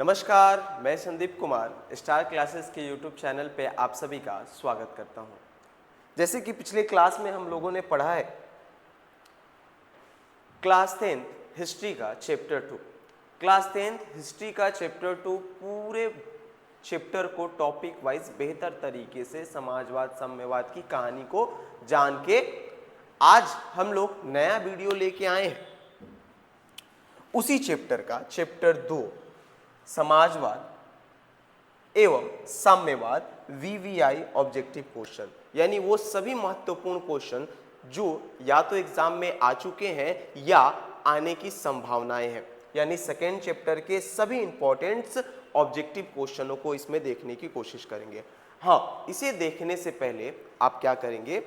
नमस्कार, मैं Sandeep Kumar star classes के यूट्यूब चैनल पे आप सभी का स्वागत करता हूं। जैसे कि पिछले क्लास में हम लोगों ने पढ़ा है क्लास 10th हिस्ट्री का चैप्टर 2। क्लास 10th हिस्ट्री का चैप्टर 2 पूरे चैप्टर को टॉपिक वाइज बेहतर तरीके से समाजवाद साम्यवाद की कहानी को जान के आज हम लोग नया वीडियो लेके आए हैं उसी चैप्टर का चैप्टर 2 समाजवाद एवं साम्यवाद वीवीआई ऑब्जेक्टिव क्वेश्चन, यानी वो सभी महत्वपूर्ण क्वेश्चन जो या तो एग्जाम में आ चुके हैं या आने की संभावनाएं हैं, यानी सेकेंड चैप्टर के सभी इंपॉर्टेंट ऑब्जेक्टिव क्वेश्चनों को इसमें देखने की कोशिश करेंगे। हाँ, इसे देखने से पहले आप क्या करेंगे,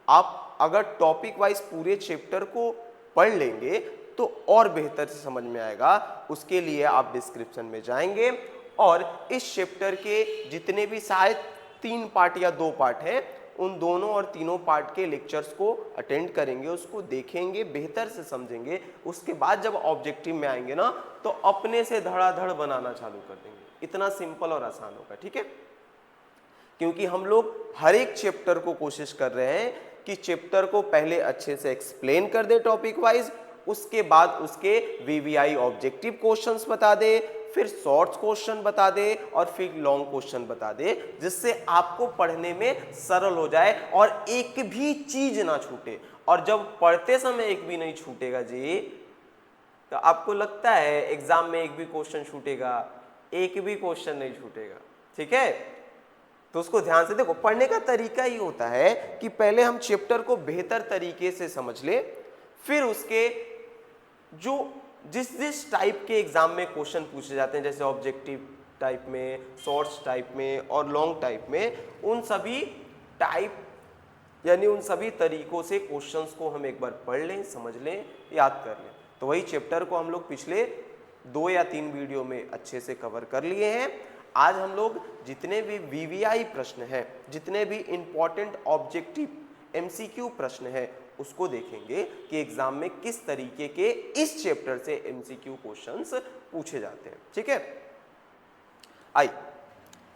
आप अगर टॉपिक वाइज पूरे चैप्टर को पढ़ लेंगे तो और बेहतर से समझ में आएगा। उसके लिए आप डिस्क्रिप्शन में जाएंगे और इस चैप्टर के जितने भी शायद 3 पार्ट या 2 पार्ट हैं, उन दोनों और तीनों पार्ट के लेक्चर्स को अटेंड करेंगे, उसको देखेंगे, बेहतर से समझेंगे। उसके बाद जब ऑब्जेक्टिव में आएंगे ना तो अपने से धड़ाधड़ बनाना चालू कर देंगे। इतना सिंपल और आसान होगा, ठीक है? क्योंकि हम लोग हर एक चैप्टर को कोशिश कर रहे हैं कि चैप्टर को पहले अच्छे से एक्सप्लेन कर दे टॉपिक वाइज, उसके बाद उसके वीवीआई ऑब्जेक्टिव क्वेश्चंस बता दे, फिर शॉर्ट क्वेश्चन बता दे और फिर लॉन्ग क्वेश्चन बता दे, जिससे आपको पढ़ने में सरल हो जाए और एक भी चीज ना छूटे। और जब पढ़ते समय एक भी नहीं छूटेगा जी, तो आपको लगता है एग्जाम में एक भी क्वेश्चन छूटेगा? एक भी क्वेश्चन नहीं छूटेगा, ठीक है? तो उसको ध्यान से देखो। पढ़ने का तरीका ही होता है कि पहले हम चैप्टर को बेहतर तरीके से समझ ले, फिर उसके जो जिस टाइप के एग्जाम में क्वेश्चन पूछे जाते हैं, जैसे ऑब्जेक्टिव टाइप में, शॉर्ट्स टाइप में और लॉन्ग टाइप में, उन सभी टाइप यानी उन सभी तरीकों से क्वेश्चंस को हम एक बार पढ़ लें, समझ लें, याद कर लें। तो वही चैप्टर को हम लोग पिछले 2 या 3 वीडियो में अच्छे से कवर कर लिए हैं। आज हम लोग जितने भी वीवीआई प्रश्न हैं, जितने भी इंपॉर्टेंट ऑब्जेक्टिव एमसीक्यू प्रश्न है, उसको देखेंगे कि एग्जाम में किस तरीके के इस चैप्टर से एमसीक्यू क्वेश्चंस पूछे जाते हैं, ठीक है? आइए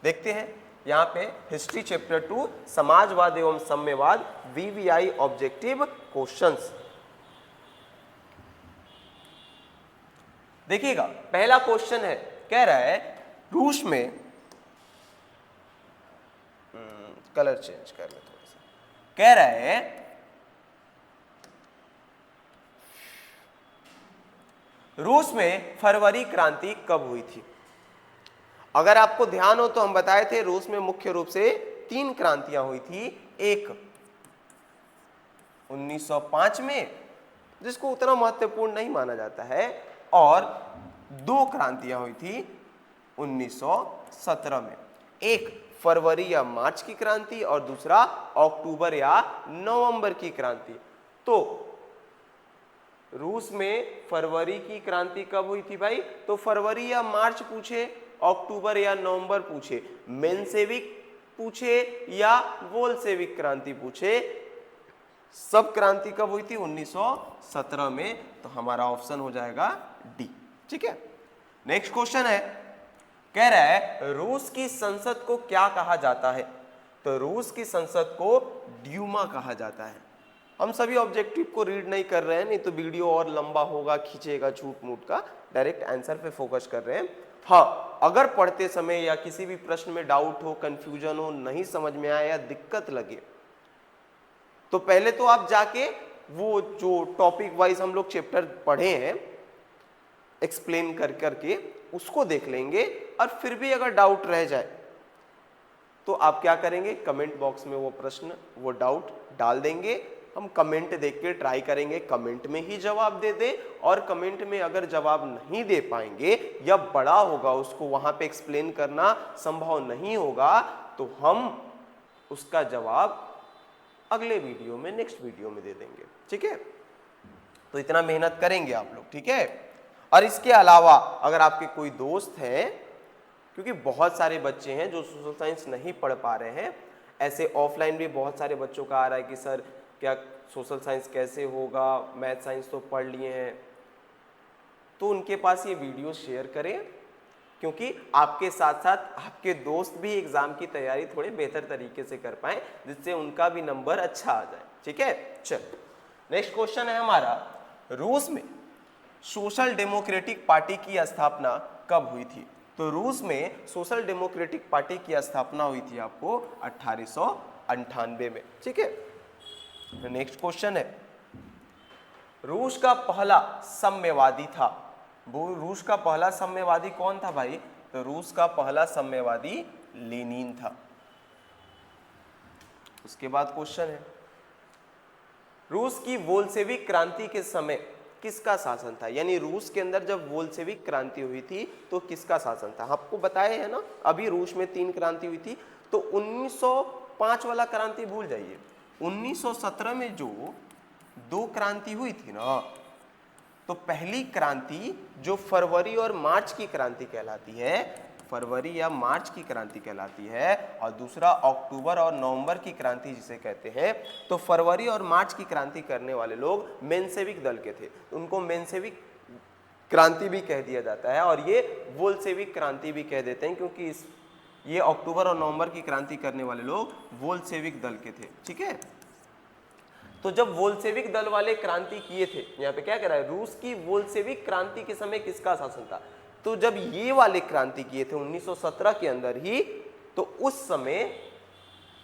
देखते हैं यहां पे हिस्ट्री चैप्टर 2 समाजवाद एवं साम्यवाद वीवीआई ऑब्जेक्टिव क्वेश्चंस। देखिएगा, पहला क्वेश्चन है, कह रहा है रूस में कलर चेंज कर ले थोड़ा सा, कह रहा है रूस में फरवरी क्रांति कब हुई थी? अगर आपको ध्यान हो तो हम बताए थे रूस में मुख्य रूप से 3 क्रांतियां हुई थी। एक 1905 में, जिसको उतना महत्वपूर्ण नहीं माना जाता है, और 2 क्रांतियां हुई थी 1917 में। एक फरवरी या मार्च की क्रांति और दूसरा अक्टूबर या नवंबर की क्रांति। तो रूस में फरवरी की क्रांति कब हुई थी भाई? तो फरवरी या मार्च पूछे, अक्टूबर या नवंबर पूछे, मेंसेविक पूछे या बोल्शेविक क्रांति पूछे, सब क्रांति कब हुई थी? 1917 में। तो हमारा ऑप्शन हो जाएगा डी, ठीक है? नेक्स्ट क्वेश्चन है, कह रहा है रूस की संसद को क्या कहा जाता है? तो रूस की संसद को ड्यूमा कहा जाता है। हम सभी ऑब्जेक्टिव को रीड नहीं कर रहे हैं, नहीं तो वीडियो और लंबा होगा, खींचेगा झूठ मूठ का। डायरेक्ट आंसर पे फोकस कर रहे हैं। हाँ, अगर पढ़ते समय या किसी भी प्रश्न में डाउट हो, कंफ्यूजन हो, नहीं समझ में आया या दिक्कत लगे, तो पहले तो आप जाके वो जो टॉपिक वाइज हम लोग चैप्टर पढ़े हैं एक्सप्लेन कर करके उसको देख लेंगे। और फिर भी अगर डाउट रह जाए तो आप क्या करेंगे, कमेंट बॉक्स में वो प्रश्न, वो डाउट डाल देंगे। हम कमेंट देख के ट्राई करेंगे कमेंट में ही जवाब दे दे, और कमेंट में अगर जवाब नहीं दे पाएंगे या बड़ा होगा, उसको वहां पे एक्सप्लेन करना संभव नहीं होगा, तो हम उसका जवाब अगले वीडियो में, नेक्स्ट वीडियो में दे देंगे, ठीक है? तो इतना मेहनत करेंगे आप लोग, ठीक है? और इसके अलावा अगर आपके कोई दोस्त हैं, क्योंकि बहुत सारे बच्चे हैं जो सोशल साइंस नहीं पढ़ पा रहे हैं, ऐसे ऑफलाइन भी बहुत सारे बच्चों का आ रहा है कि सर क्या सोशल साइंस कैसे होगा, मैथ साइंस तो पढ़ लिए हैं, तो उनके पास ये वीडियो शेयर करें क्योंकि आपके साथ साथ आपके दोस्त भी एग्जाम की तैयारी थोड़े बेहतर तरीके से कर पाए, जिससे उनका भी नंबर अच्छा आ जाए। ठीक है, चल नेक्स्ट क्वेश्चन है हमारा, रूस में सोशल डेमोक्रेटिक पार्टी की स्थापना कब हुई थी? तो रूस में सोशल डेमोक्रेटिक पार्टी की स्थापना हुई थी आपको 1898 में। ठीक है, नेक्स्ट क्वेश्चन है, रूस का पहला साम्यवादी था, वो रूस का पहला साम्यवादी कौन था भाई? तो रूस का पहला साम्यवादी लेनिन था। उसके बाद क्वेश्चन है, रूस की बोल्शेविक क्रांति के समय किसका शासन था? यानी रूस के अंदर जब बोल्शेविक क्रांति हुई थी तो किसका शासन था? आपको बताए है ना, अभी रूस में 3 क्रांति हुई थी, तो 1905 वाला क्रांति भूल जाइए। 1917 में जो 2 क्रांति हुई थी ना, तो पहली क्रांति जो फरवरी और मार्च की क्रांति कहलाती है, फरवरी या मार्च की क्रांति कहलाती है, और दूसरा अक्टूबर और नवंबर की क्रांति जिसे कहते हैं। तो फरवरी और मार्च की क्रांति करने वाले लोग मेंशेविक दल के थे, उनको मेंशेविक क्रांति भी कह दिया जाता है, और ये बोल्शेविक क्रांति भी कह देते हैं, क्योंकि ये अक्टूबर और नवंबर की क्रांति करने वाले लोग बोल्शेविक दल के थे। ठीक है, तो जब बोल्शेविक दल वाले क्रांति किए थे, यहाँ पे क्या कह रहा है, रूस की बोल्शेविक क्रांति के समय किसका शासन था? तो जब ये वाले क्रांति किए थे 1917 के अंदर ही, तो उस समय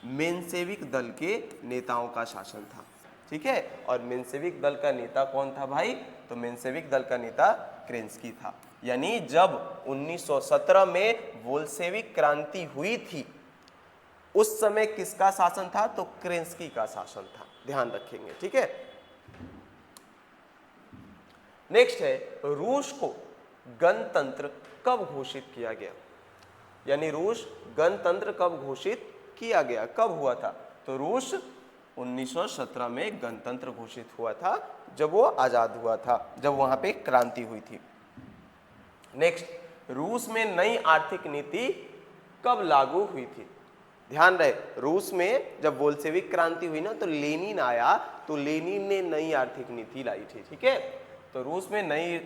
मेंशेविक दल के नेताओं का शासन था। ठीक है, और मेंशेविक दल का नेता कौन था भाई? तो मेंशेविक दल का नेता केरेंस्की था। यानी जब 1917 में बोल्शेविक क्रांति हुई थी, उस समय किसका शासन था? तो केरेंस्की का शासन था, ध्यान रखेंगे। ठीक है, नेक्स्ट है, रूस को गणतंत्र कब घोषित किया गया? यानी रूस गणतंत्र कब घोषित किया गया, कब हुआ था? तो रूस 1917 में गणतंत्र घोषित हुआ था, जब वो आजाद हुआ था, जब वहां पे क्रांति हुई थी। नेक्स्ट, रूस में नई आर्थिक नीति कब लागू हुई थी? ध्यान रहे, रूस में जब बोल्शेविक क्रांति हुई ना, तो लेनिन आया, तो लेनिन ने नई आर्थिक नीति लाई थी। ठीक है, तो रूस में नई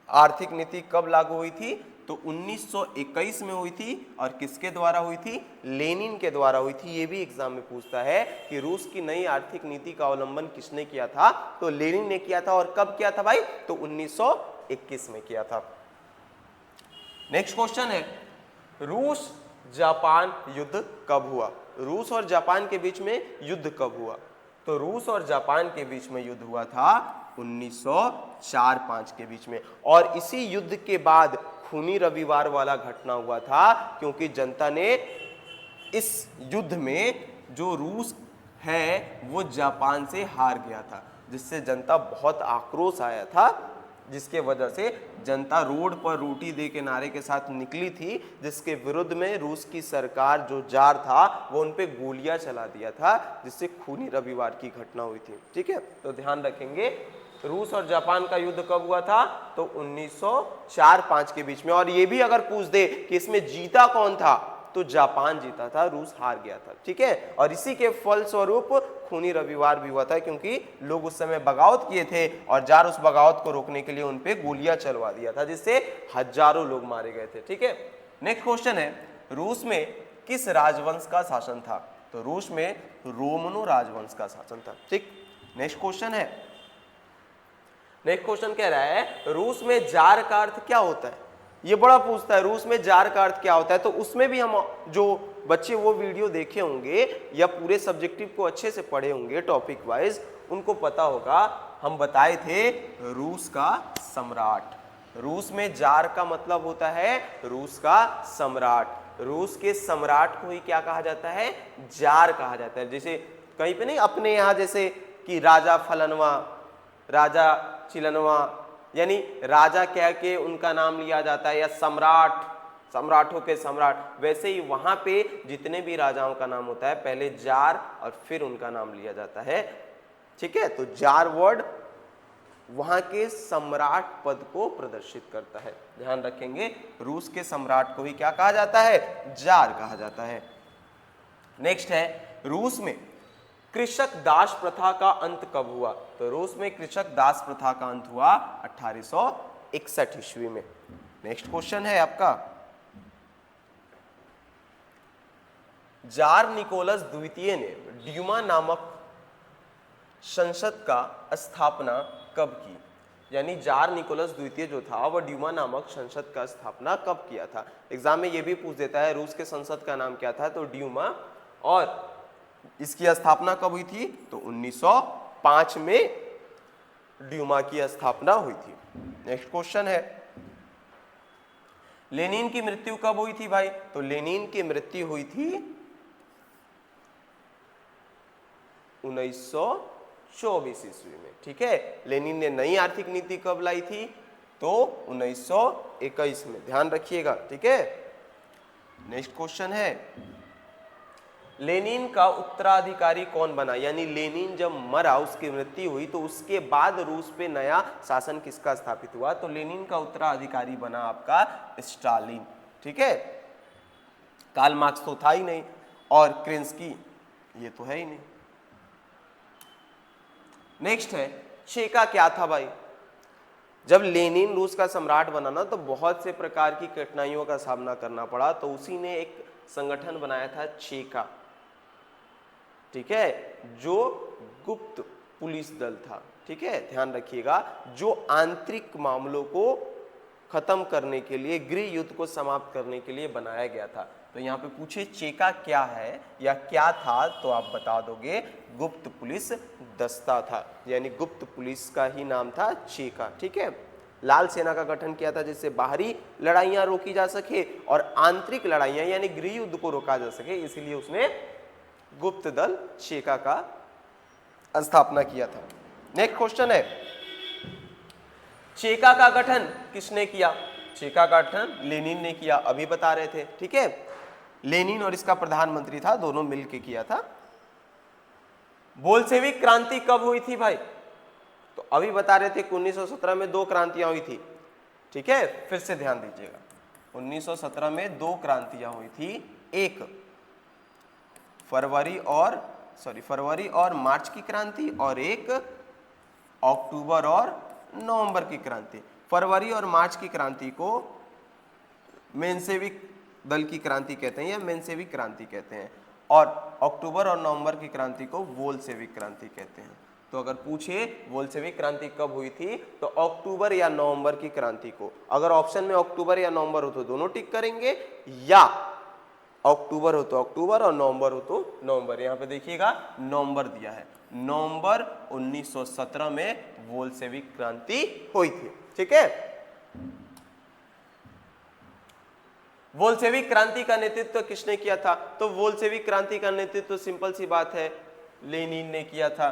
आर्थिक नीति कब लागू हुई थी? तो 1921 में हुई थी, और किसके द्वारा हुई थी? लेनिन के द्वारा हुई थी। ये भी एग्जाम में पूछता है कि रूस की नई आर्थिक नीति का अवलंबन किसने किया था? तो लेनिन ने किया था, और कब किया था भाई? तो 1921 में किया था। नेक्स्ट क्वेश्चन है, रूस जापान युद्ध कब हुआ? रूस और जापान के बीच में युद्ध कब हुआ? तो रूस और जापान के बीच में युद्ध हुआ था 1904-05 के बीच में, और इसी युद्ध के बाद खूनी रविवार वाला घटना हुआ था, क्योंकि जनता ने इस युद्ध में जो रूस है वो जापान से हार गया था, जिससे जनता बहुत आक्रोश आया था, जिसके वजह से जनता रोड पर रोटी दे के नारे के साथ निकली थी, जिसके विरुद्ध में रूस की सरकार जो जार था वो उन पे गोलियां चला दिया था, जिससे खूनी रविवार की घटना हुई थी। ठीक है, तो ध्यान रखेंगे, रूस और जापान का युद्ध कब हुआ था? तो 1904-05 के बीच में। और ये भी अगर पूछ दे कि इसमें जीता कौन था, तो जापान जीता था, रूस हार गया था। ठीक है, और इसी के फलस्वरूप खूनी रविवार भी हुआ था, क्योंकि लोग उस समय बगावत किए थे, और जार उस बगावत को रोकने के लिए उन पे गोलियां चलवा दिया था, जिससे हजारों लोग मारे गए थे। ठीक है, नेक्स्ट क्वेश्चन है, रूस में किस राजवंश का शासन था? तो रूस में रोमनो राजवंश का शासन था। ठीक, नेक्स्ट क्वेश्चन है, नेक्स्ट क्वेश्चन कह रहा है, रूस में जार का अर्थ क्या होता है? ये बड़ा पूछता है, रूस में जार का अर्थ क्या होता है? तो उसमें भी हम जो बच्चे वो वीडियो देखे होंगे या पूरे सब्जेक्टिव को अच्छे से पढ़े होंगे टॉपिक वाइज, उनको पता होगा, हम बताए थे रूस का सम्राट। रूस में जार का मतलब होता है रूस का सम्राट। रूस के सम्राट को ही क्या कहा जाता है? जार कहा जाता है। जैसे कहीं पे नहीं, अपने यहाँ जैसे कि राजा फलनवा, राजा चिलनवा, यानी राजा कह के उनका नाम लिया जाता है, या सम्राट, सम्राटों के सम्राट, वैसे ही वहां पे जितने भी राजाओं का नाम होता है पहले जार और फिर उनका नाम लिया जाता है। ठीक है, तो जार वर्ड वहां के सम्राट पद को प्रदर्शित करता है, ध्यान रखेंगे। रूस के सम्राट को ही क्या कहा जाता है? जार कहा जाता है। नेक्स्ट है, रूस में कृषक दास प्रथा का अंत कब हुआ? तो रूस में कृषक दास प्रथा का अंत हुआ 1861 ईस्वी में। नेक्स्ट क्वेश्चन है आपका, जार निकोलस द्वितीय ने ड्यूमा नामक संसद का स्थापना कब की? यानी जार निकोलस द्वितीय जो था वह ड्यूमा नामक संसद का स्थापना कब किया था? एग्जाम में यह भी पूछ देता है रूस के संसद का नाम क्या था, तो ड्यूमा, और इसकी स्थापना कब हुई थी? तो 1905 में ड्यूमा की स्थापना हुई थी। नेक्स्ट क्वेश्चन है, लेनिन की मृत्यु कब हुई थी भाई? तो लेनिन की मृत्यु हुई थी 1924 ईस्वी में। ठीक है, लेनिन ने नई आर्थिक नीति कब लाई थी? तो 1921 में, ध्यान रखिएगा। ठीक है, नेक्स्ट क्वेश्चन है, लेनिन का उत्तराधिकारी कौन बना? यानी लेनिन जब मरा, उसकी मृत्यु हुई, तो उसके बाद रूस पे नया शासन किसका स्थापित हुआ? तो लेनिन का उत्तराधिकारी बना आपका स्टालिन। ठीक है, कार्ल मार्क्स तो था ही नहीं, और क्रेन्स्की ये तो है ही नहीं। नेक्स्ट है, चेका क्या था भाई? जब लेनिन रूस का सम्राट बना ना, तो बहुत से प्रकार की कठिनाइयों का सामना करना पड़ा, तो उसी ने एक संगठन बनाया था चेका। ठीक है, जो गुप्त पुलिस दल था। ठीक है, ध्यान रखिएगा, जो आंतरिक मामलों को खत्म करने के लिए, गृह युद्ध को समाप्त करने के लिए बनाया गया था। तो यहाँ पे पूछे चेका क्या है या क्या था, तो आप बता दोगे गुप्त पुलिस दस्ता था, यानी गुप्त पुलिस का ही नाम था चेका। ठीक है, लाल सेना का गठन किया था जिससे बाहरी लड़ाइयां रोकी जा सके और आंतरिक लड़ाइयां यानी गृह युद्ध को रोका जा सके, इसलिए उसने गुप्त दल चेका का स्थापना किया था। नेक्स्ट क्वेश्चन है, चेका का गठन किसने किया? चेका का गठन लेनिन ने किया, अभी बता रहे थे। ठीक है, लेनिन और इसका प्रधानमंत्री था, दोनों मिलकर किया था। बोल्शेविक क्रांति कब हुई थी भाई? तो अभी बता रहे थे 1917 में 2 क्रांतियां हुई थी। ठीक है, फिर से ध्यान दीजिएगा, 1917 में 2 क्रांतियां हुई थी, एक फरवरी और मार्च की क्रांति, और एक अक्टूबर और नवंबर की क्रांति। फरवरी और मार्च की क्रांति को मेंशेविक दल की क्रांति कहते हैं या मेंशेविक क्रांति कहते हैं, और अक्टूबर और नवंबर की क्रांति को बोल्शेविक क्रांति कहते हैं। तो अगर पूछे बोल्शेविक क्रांति कब हुई थी, तो अक्टूबर या नवंबर की क्रांति को। अगर ऑप्शन में अक्टूबर या नवंबर हो तो दोनों टिक करेंगे, या अक्टूबर हो तो अक्टूबर और नवंबर हो तो नवंबर। यहाँ पे देखिएगा नवंबर दिया है, नवंबर 1917 में बोल्शेविक क्रांति हुई थी। ठीक है, बोल्शेविक क्रांति का नेतृत्व किसने किया था? तो बोल्शेविक क्रांति का नेतृत्व सिंपल सी बात है लेनिन ने किया था,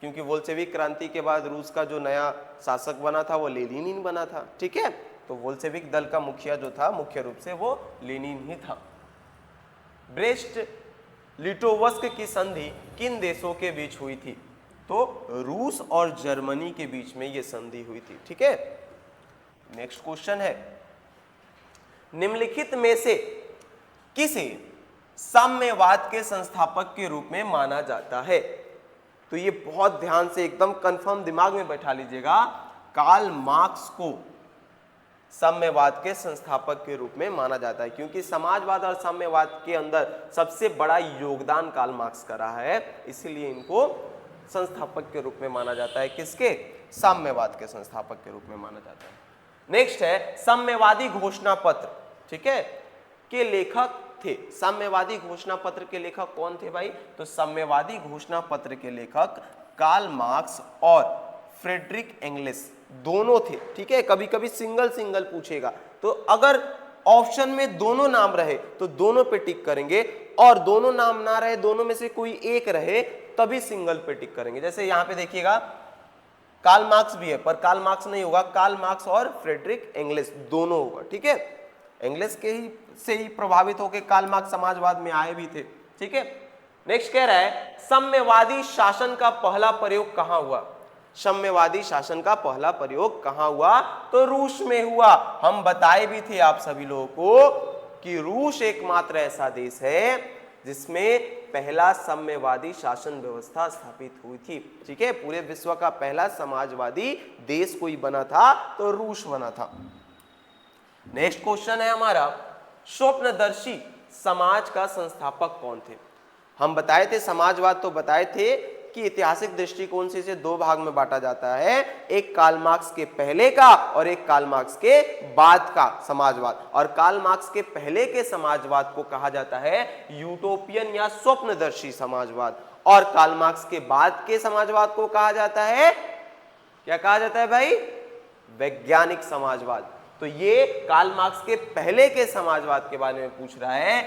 क्योंकि बोल्शेविक क्रांति के बाद रूस का जो नया शासक बना था वो लेनिन ही बना था। ठीक है, तो बोल्शेविक दल का मुखिया जो था मुख्य रूप से वो लेनिन ही था। ब्रेस्ट लिटोवस्क की संधि किन देशों के बीच हुई थी? तो रूस और जर्मनी के बीच में ये संधि हुई थी। ठीक है, नेक्स्ट क्वेश्चन है, निम्नलिखित में से किसे साम्यवाद के संस्थापक के रूप में माना जाता है? तो ये बहुत ध्यान से एकदम कंफर्म दिमाग में बैठा लीजिएगा, कार्ल मार्क्स को साम्यवाद के संस्थापक के रूप में माना जाता है, क्योंकि समाजवाद और साम्यवाद के अंदर सबसे बड़ा योगदान कार्ल मार्क्स का रहा है, इसीलिए इनको संस्थापक के रूप में माना जाता है। किसके? साम्यवाद के संस्थापक के रूप में माना जाता है। नेक्स्ट है साम्यवादी घोषणा पत्र। ठीक है, के लेखक थे। साम्यवादी घोषणा पत्र के लेखक कौन थे भाई? तो साम्यवादी घोषणा पत्र के लेखक कार्ल मार्क्स और फ्रेडरिक एंगेल्स दोनों थे। ठीक है, कभी कभी सिंगल सिंगल पूछेगा, तो अगर ऑप्शन में दोनों नाम रहे तो दोनों पे टिक करेंगे, और दोनों नाम ना रहे, दोनों में से कोई एक रहे, तभी सिंगल पे टिक करेंगे। जैसे यहां पे देखिएगा कार्ल मार्क्स भी है, पर कार्ल मार्क्स नहीं होगा, कार्ल मार्क्स और फ्रेडरिक एंगेल्स दोनों होगा। ठीक है, एंगेल्स के ही से ही प्रभावित होकर कार्ल मार्क्स समाजवाद में आए भी थे। ठीक है, नेक्स्ट कह रहा है साम्यवादी शासन का पहला प्रयोग कहां हुआ? साम्यवादी शासन का पहला प्रयोग कहां हुआ? तो रूस में हुआ। हम बताए भी थे आप सभी लोगों को कि रूस एकमात्र ऐसा देश है जिसमें पहला साम्यवादी शासन व्यवस्था स्थापित हुई थी। ठीक है, पूरे विश्व का पहला समाजवादी देश कोई बना था तो रूस बना था। नेक्स्ट क्वेश्चन है हमारा, स्वप्नदर्शी समाज का संस्थापक कौन थे? हम बताए थे समाजवाद, तो बताए थे कि ऐतिहासिक दृष्टिकोण से इसे दो भाग में बांटा जाता है, एक कार्ल मार्क्स के पहले का और एक कार्ल मार्क्स के बाद का समाजवाद। और कार्ल मार्क्स के पहले के समाजवाद को कहा जाता है यूटोपियन या स्वप्नदर्शी समाजवाद, और कार्ल मार्क्स के बाद के समाजवाद को कहा जाता है, क्या कहा जाता है भाई? वैज्ञानिक समाजवाद। तो ये कार्ल मार्क्स के पहले के समाजवाद के बारे में पूछ रहा है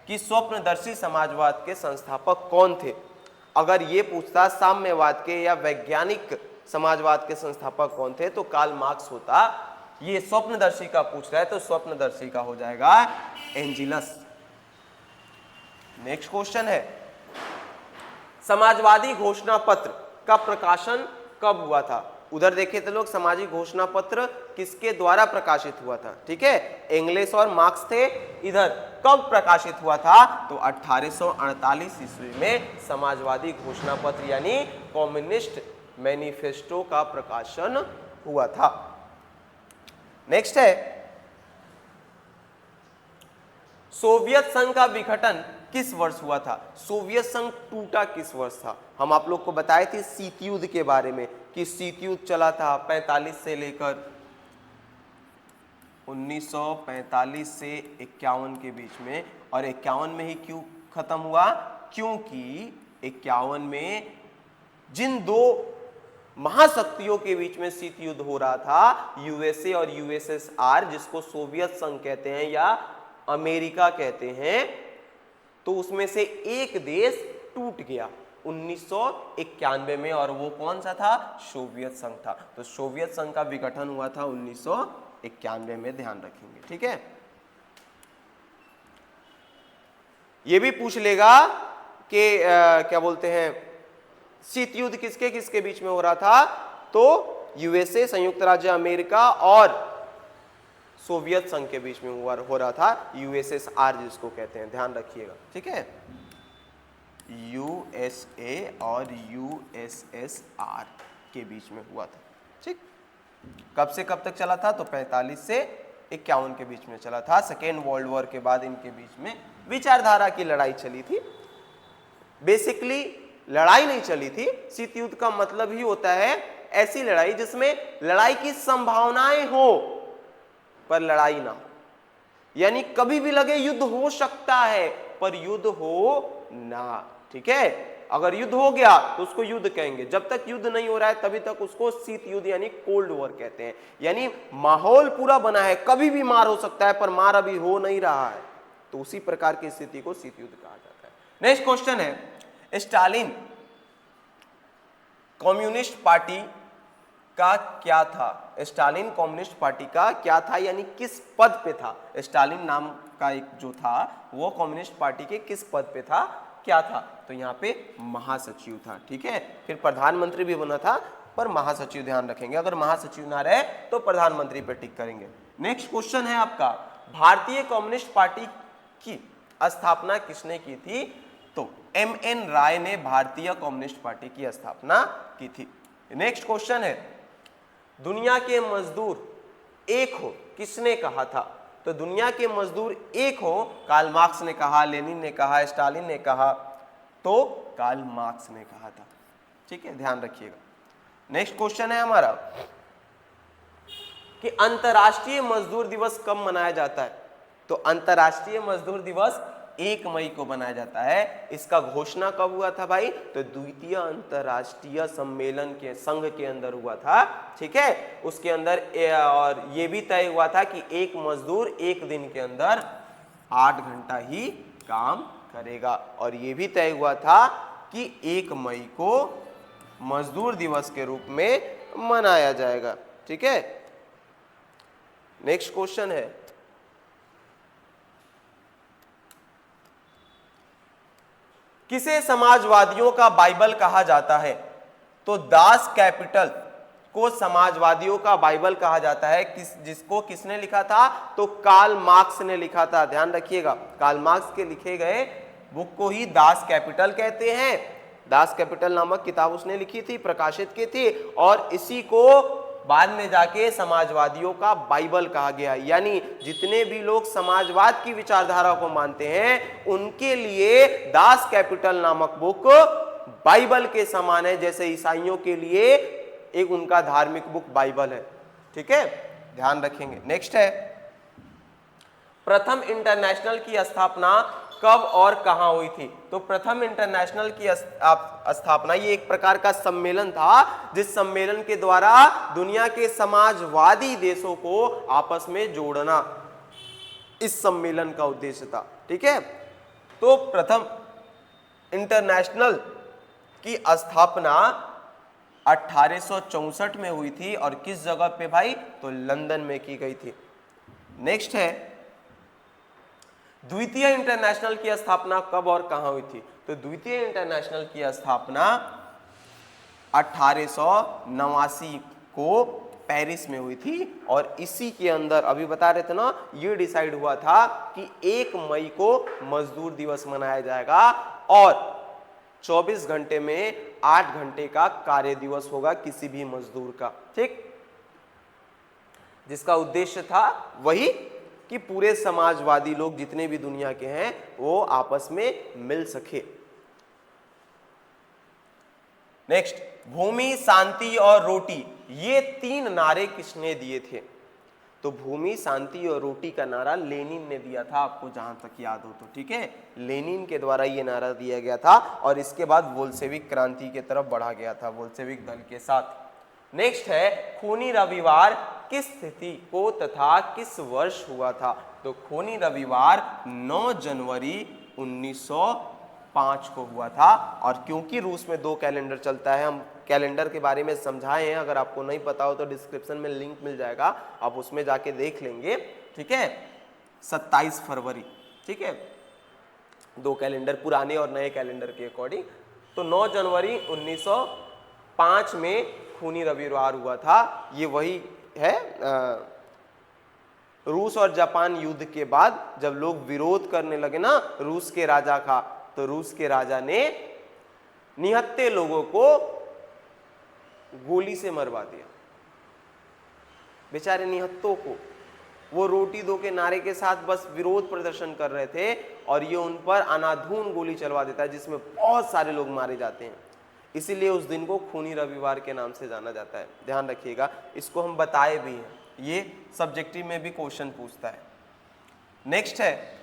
कि स्वप्नदर्शी समाजवाद के संस्थापक कौन थे। अगर ये पूछता साम्यवाद के या वैज्ञानिक समाजवाद के संस्थापक कौन थे तो कार्ल मार्क्स होता। ये स्वप्नदर्शी का पूछ रहा है तो स्वप्नदर्शी का हो जाएगा एंजिलस। नेक्स्ट क्वेश्चन है, समाजवादी घोषणा पत्र का प्रकाशन कब हुआ था? उधर देखे थे लोग, सामाजिक घोषणा पत्र किसके द्वारा प्रकाशित हुआ था? ठीक है, एंग्लिस और मार्क्स थे। इधर कब प्रकाशित हुआ था? तो 1848 ईस्वी में समाजवादी घोषणा पत्र यानी कम्युनिस्ट मैनिफेस्टो का प्रकाशन हुआ था। नेक्स्ट है, सोवियत संघ का विघटन किस वर्ष हुआ था? सोवियत संघ टूटा किस वर्ष था? हम आप लोग को बताए थे शीत युद्ध के बारे में कि शीत युद्ध चला था 45 से लेकर 1945 से 51 के बीच में, और 51 में ही क्यों खत्म हुआ? क्योंकि 51 में जिन दो महाशक्तियों के बीच में शीत युद्ध हो रहा था, यूएसए और यूएसएसआर, जिसको सोवियत संघ कहते हैं या अमेरिका कहते हैं, तो उसमें से एक देश टूट गया 1991 में, और वो कौन सा था? सोवियत संघ था। तो सोवियत संघ का विघटन हुआ था 1991 में, ध्यान रखेंगे। ठीक है, ये भी पूछ लेगा कि क्या बोलते हैं, शीत युद्ध किसके किसके बीच में हो रहा था? तो यूएसए संयुक्त राज्य अमेरिका और सोवियत संघ के बीच में हो रहा था, यूएसएसआर जिसको कहते हैं, ध्यान रखिएगा। ठीक है, यूएसए और यूएसएसआर के बीच में हुआ था। ठीक, कब से कब तक चला था? तो 45 से 51 के बीच में चला था। सेकेंड वर्ल्ड वॉर के बाद इनके बीच में विचारधारा की लड़ाई चली थी। बेसिकली लड़ाई नहीं चली थी। शीत युद्ध का मतलब ही होता है ऐसी लड़ाई जिसमें लड़ाई की संभावनाएं हो पर लड़ाई ना हो, यानी कभी भी लगे युद्ध हो सकता है पर युद्ध हो ना। ठीक है, अगर युद्ध हो गया तो उसको युद्ध कहेंगे, जब तक युद्ध नहीं हो रहा है तभी तक उसको शीत युद्ध यानी कोल्ड वॉर कहते हैं। यानी माहौल पूरा बना है, कभी भी मार हो सकता है पर मार अभी हो नहीं रहा है, तो उसी प्रकार की स्थिति को शीत युद्ध कहा जाता है। नेक्स्ट क्वेश्चन है, स्टालिन कम्युनिस्ट पार्टी का क्या था? स्टालिन कम्युनिस्ट पार्टी का क्या था, यानी किस पद पे था? स्टालिन नाम का एक जो था वो कम्युनिस्ट पार्टी के किस पद पे था, क्या था? तो यहाँ पे महासचिव था। ठीक है, फिर प्रधानमंत्री भी बना था पर महासचिव ध्यान रखेंगे, अगर महासचिव ना रहे तो प्रधानमंत्री पे टिक करेंगे। नेक्स्ट क्वेश्चन है आपका, भारतीय कम्युनिस्ट पार्टी की स्थापना किसने की थी? तो एम.एन. राय ने भारतीय कम्युनिस्ट पार्टी की स्थापना की थी। नेक्स्ट क्वेश्चन है, दुनिया के मजदूर एक हो किसने कहा था? तो दुनिया के मजदूर एक हो कार्ल मार्क्स ने कहा, लेनिन ने कहा, स्टालिन ने कहा, तो कार्ल मार्क्स ने कहा था। ठीक है, ध्यान रखिएगा। नेक्स्ट क्वेश्चन है हमारा कि अंतर्राष्ट्रीय मजदूर दिवस कब मनाया जाता है? तो अंतर्राष्ट्रीय मजदूर दिवस 1 मई को मनाया जाता है। इसका घोषणा कब हुआ था भाई? तो द्वितीय अंतर्राष्ट्रीय सम्मेलन के संघ के अंदर हुआ था। ठीक है, उसके अंदर और ये भी तय हुआ था कि एक मजदूर एक दिन के अंदर 8 घंटा ही काम करेगा, और ये भी तय हुआ था कि 1 मई को मजदूर दिवस के रूप में मनाया जाएगा। ठीक है, नेक्स्ट क्वेश्चन है, किसे समाजवादियों का बाइबल कहा जाता है? तो दास कैपिटल को समाजवादियों का बाइबल कहा जाता है। जिसको किसने लिखा था? तो कार्ल मार्क्स ने लिखा था। ध्यान रखिएगा, कार्ल मार्क्स के लिखे गए बुक को ही दास कैपिटल कहते हैं। दास कैपिटल नामक किताब उसने लिखी थी, प्रकाशित की थी, और इसी को बाद में जाके समाजवादियों का बाइबल कहा गया। यानी जितने भी लोग समाजवाद की विचारधारा को मानते हैं उनके लिए दास कैपिटल नामक बुक बाइबल के समान है, जैसे ईसाइयों के लिए एक उनका धार्मिक बुक बाइबल है। ठीक है, ध्यान रखेंगे। नेक्स्ट है, प्रथम इंटरनेशनल की स्थापना कब और कहां हुई थी? तो प्रथम इंटरनेशनल की स्थापना ये एक प्रकार का सम्मेलन था जिस सम्मेलन के द्वारा दुनिया के समाजवादी देशों को आपस में जोड़ना इस सम्मेलन का उद्देश्य था। ठीक है, तो प्रथम इंटरनेशनल की स्थापना 1864 में हुई थी और किस जगह पे भाई? तो लंदन में की गई थी। नेक्स्ट है, द्वितीय इंटरनेशनल की स्थापना कब और कहां हुई थी? तो द्वितीय इंटरनेशनल की स्थापना 1889 को पेरिस में हुई थी और इसी के अंदर अभी बता रहे थे ना, ये डिसाइड हुआ था कि 1 मई को मजदूर दिवस मनाया जाएगा और 24 घंटे में 8 घंटे का कार्य दिवस होगा किसी भी मजदूर का। ठीक, जिसका उद्देश्य था वही कि पूरे समाजवादी लोग जितने भी दुनिया के हैं वो आपस में मिल सके। नेक्स्ट, भूमि, शांति और रोटी, ये 3 नारे किसने दिए थे? तो भूमि, शांति और रोटी का नारा लेनिन ने दिया था, आपको जहां तक याद हो तो। ठीक है, लेनिन के द्वारा ये नारा दिया गया था और इसके बाद बोल्शेविक क्रांति के तरफ बढ़ा गया था बोल्शेविक दल के साथ। नेक्स्ट है, खूनी रविवार किस तिथि को तथा किस वर्ष हुआ था? तो खूनी रविवार 9 जनवरी 1905 को हुआ था और क्योंकि रूस में 2 कैलेंडर चलता है, हम कैलेंडर के बारे में समझाए हैं, अगर आपको नहीं पता हो तो डिस्क्रिप्शन में लिंक मिल जाएगा, आप उसमें जाके देख लेंगे। ठीक है, 27 फरवरी। ठीक है, 2 कैलेंडर पुराने और नए कैलेंडर के अकॉर्डिंग। तो 9 जनवरी 1905 में खूनी रविवार हुआ था। ये वही है, रूस और जापान युद्ध के बाद जब लोग विरोध करने लगे ना रूस के राजा का, तो रूस के राजा ने निहत्थे लोगों को गोली से मरवा दिया, बेचारे निहत्थों को। वो रोटी दो के नारे के साथ बस विरोध प्रदर्शन कर रहे थे और ये उन पर अनाधून गोली चलवा देता है जिसमें बहुत सारे लोग मारे जाते हैं। इसीलिए उस दिन को खूनी रविवार के नाम से जाना जाता है, ध्यान रखिएगा। इसको हम बताए भी हैं, ये सब्जेक्टिव में भी क्वेश्चन पूछता है। नेक्स्ट है,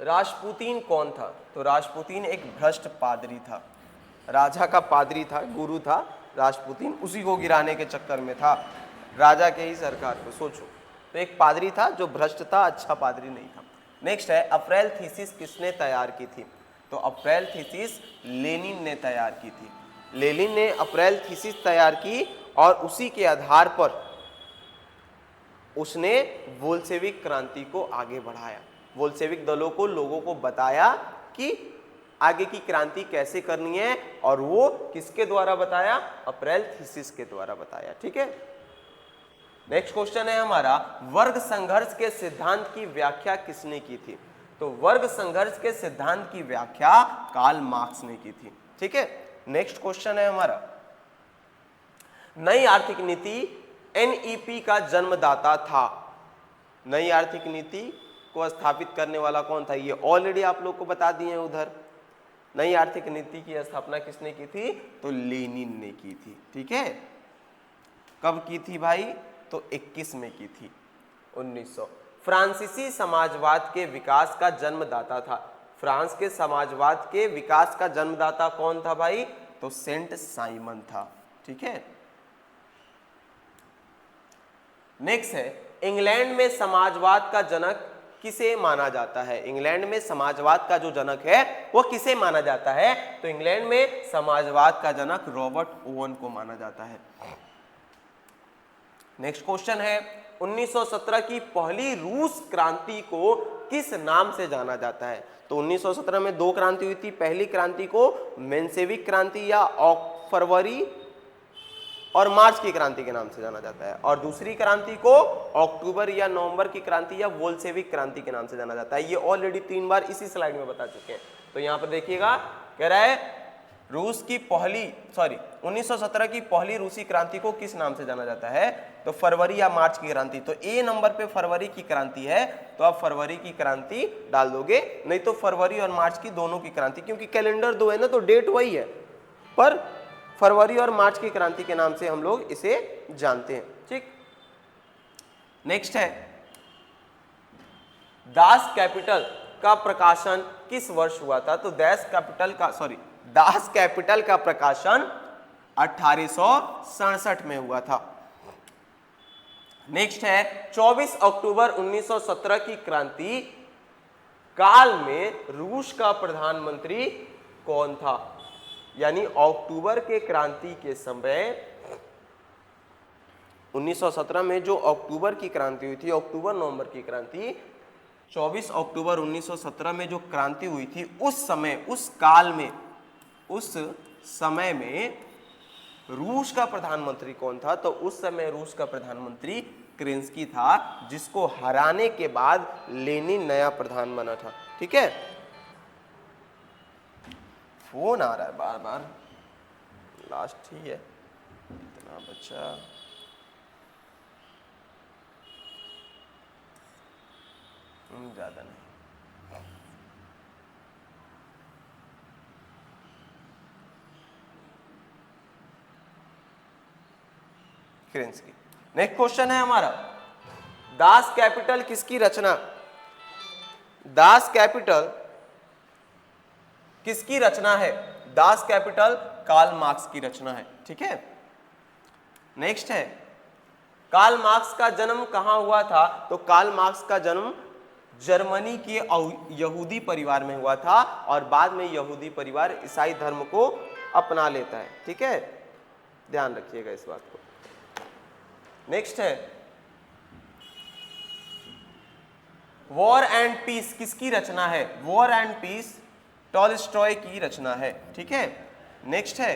रासपुतीन कौन था? तो रासपुतीन एक भ्रष्ट पादरी था, राजा का पादरी था, गुरु था। रासपुतीन उसी को गिराने के चक्कर में था, राजा के ही सरकार को। सोचो, तो एक पादरी था जो भ्रष्ट था, अच्छा पादरी नहीं था। नेक्स्ट है, अप्रैल थीसिस किसने तैयार की थी? तो अप्रैल थीसिस लेनिन ने तैयार की थी। लेनिन ने अप्रैल थीसिस तैयार की और उसी के आधार पर उसने बोल्शेविक क्रांति को आगे बढ़ाया। बोल्शेविक दलों को, लोगों को बताया कि आगे की क्रांति कैसे करनी है और वो किसके द्वारा बताया? अप्रैल थीसिस के द्वारा बताया। ठीक है, नेक्स्ट क्वेश्चन है हमारा, वर्ग संघर्ष के सिद्धांत की व्याख्या किसने की थी? तो वर्ग संघर्ष के सिद्धांत की व्याख्या कार्ल मार्क्स ने की थी। ठीक है, नेक्स्ट क्वेश्चन है हमारा, नई आर्थिक नीति एनईपी का जन्मदाता था। नई आर्थिक नीति को स्थापित करने वाला कौन था? ये ऑलरेडी आप लोग को बता दिए उधर। नई आर्थिक नीति की स्थापना किसने की थी? तो लेनिन ने की थी। ठीक है, कब की थी भाई? तो 21 में की थी, 1900। फ्रांसीसी समाजवाद के विकास का जन्मदाता था। फ्रांस के समाजवाद के विकास का जन्मदाता कौन था भाई? तो सेंट साइमन था। ठीक है, नेक्स्ट है, इंग्लैंड में समाजवाद का जनक किसे माना जाता है? इंग्लैंड में समाजवाद का जो जनक है वो किसे माना जाता है? तो इंग्लैंड में समाजवाद का जनक रॉबर्ट ओवन को माना जाता है। नेक्स्ट क्वेश्चन है, 1917 की पहली रूस क्रांति को किस नाम से जाना जाता है? तो 1917 में 2 क्रांति हुई थी। पहली क्रांति को मेंशेविक क्रांति या फरवरी और मार्च की क्रांति के नाम से जाना जाता है और दूसरी क्रांति को अक्टूबर या नवंबर की क्रांति या बोल्शेविक क्रांति के नाम से जाना जाता है। ये ऑलरेडी 3 बार इसी स्लाइड में बता चुके हैं। तो यहाँ पर देखिएगा, कह रहा है रूस की पहली 1917 की पहली रूसी क्रांति को किस नाम से जाना जाता है? तो फरवरी या मार्च की क्रांति। तो ए नंबर पे फरवरी की क्रांति है, तो आप फरवरी की क्रांति डाल दोगे, नहीं तो फरवरी और मार्च की दोनों की क्रांति, क्योंकि कैलेंडर दो है ना, तो डेट वही है, पर फरवरी और मार्च की क्रांति के नाम से हम लोग इसे जानते हैं। ठीक, नेक्स्ट है दास कैपिटल का प्रकाशन किस वर्ष हुआ था? तो दास कैपिटल का प्रकाशन 1867 में हुआ था। नेक्स्ट है 24 अक्टूबर 1917 की क्रांति काल में रूस का प्रधानमंत्री कौन था? यानी अक्टूबर के क्रांति के समय 1917 में जो अक्टूबर की क्रांति हुई थी, अक्टूबर नवंबर की क्रांति, 24 अक्टूबर 1917 में जो क्रांति हुई थी, उस समय, उस काल में, उस समय में रूस का प्रधानमंत्री कौन था? तो उस समय रूस का प्रधानमंत्री केरेंस्की था, जिसको हराने के बाद लेनिन नया प्रधान बना था। ठीक है, फोन आ रहा है बार बार, लास्ट ही है, इतना बच्चा। ज्यादा नहीं। केरेंस्की। नेक्स्ट क्वेश्चन है हमारा, दास कैपिटल किसकी रचना? दास कैपिटल किसकी रचना है? दास कैपिटल कार्ल मार्क्स की रचना है। ठीक है, नेक्स्ट है कार्ल मार्क्स का जन्म कहां हुआ था? तो कार्ल मार्क्स का जन्म जर्मनी के यहूदी परिवार में हुआ था, और बाद में यहूदी परिवार ईसाई धर्म को अपना लेता है। ठीक है, ध्यान रखिएगा इस बात को। नेक्स्ट है वॉर एंड पीस किसकी रचना है? वॉर एंड पीस टॉलस्टॉय की रचना है। ठीक है, नेक्स्ट है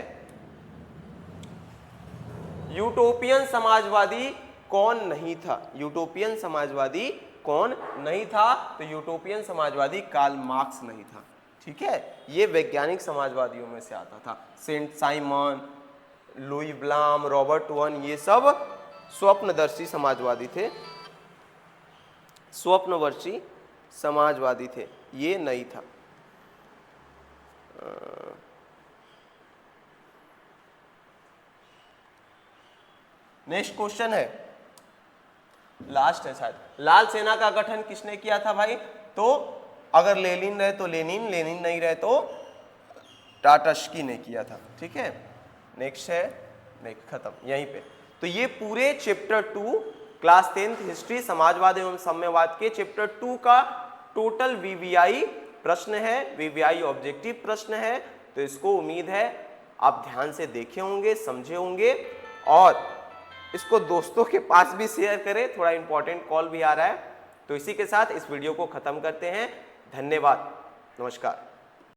यूटोपियन समाजवादी कौन नहीं था? यूटोपियन समाजवादी कौन नहीं था? तो यूटोपियन समाजवादी कार्ल मार्क्स नहीं था। ठीक है, ये वैज्ञानिक समाजवादियों में से आता था। Saint Simon, Louis Blanc, Robert Owen, ये सब स्वप्नदर्शी समाजवादी थे, स्वप्नवर्षी समाजवादी थे, ये नहीं था। नेक्स्ट क्वेश्चन है, लास्ट है शायद, लाल सेना का गठन किसने किया था भाई? तो अगर लेनिन रहे तो लेनिन, लेनिन नहीं रहे तो टाटस्की ने किया था। ठीक है, नेक्स्ट है, नेक्स्ट खत्म यहीं पे। तो ये पूरे चैप्टर 2 क्लास 10th हिस्ट्री समाजवाद एवं साम्यवाद के चैप्टर 2 का टोटल वीवीआई प्रश्न है, वीवीआई ऑब्जेक्टिव प्रश्न है। तो इसको उम्मीद है आप ध्यान से देखे होंगे, समझे होंगे, और इसको दोस्तों के पास भी शेयर करें, थोड़ा इंपॉर्टेंट कॉल भी आ रहा है। तो इसी के साथ इस वीडियो को खत्म करते हैं। धन्यवाद, नमस्कार।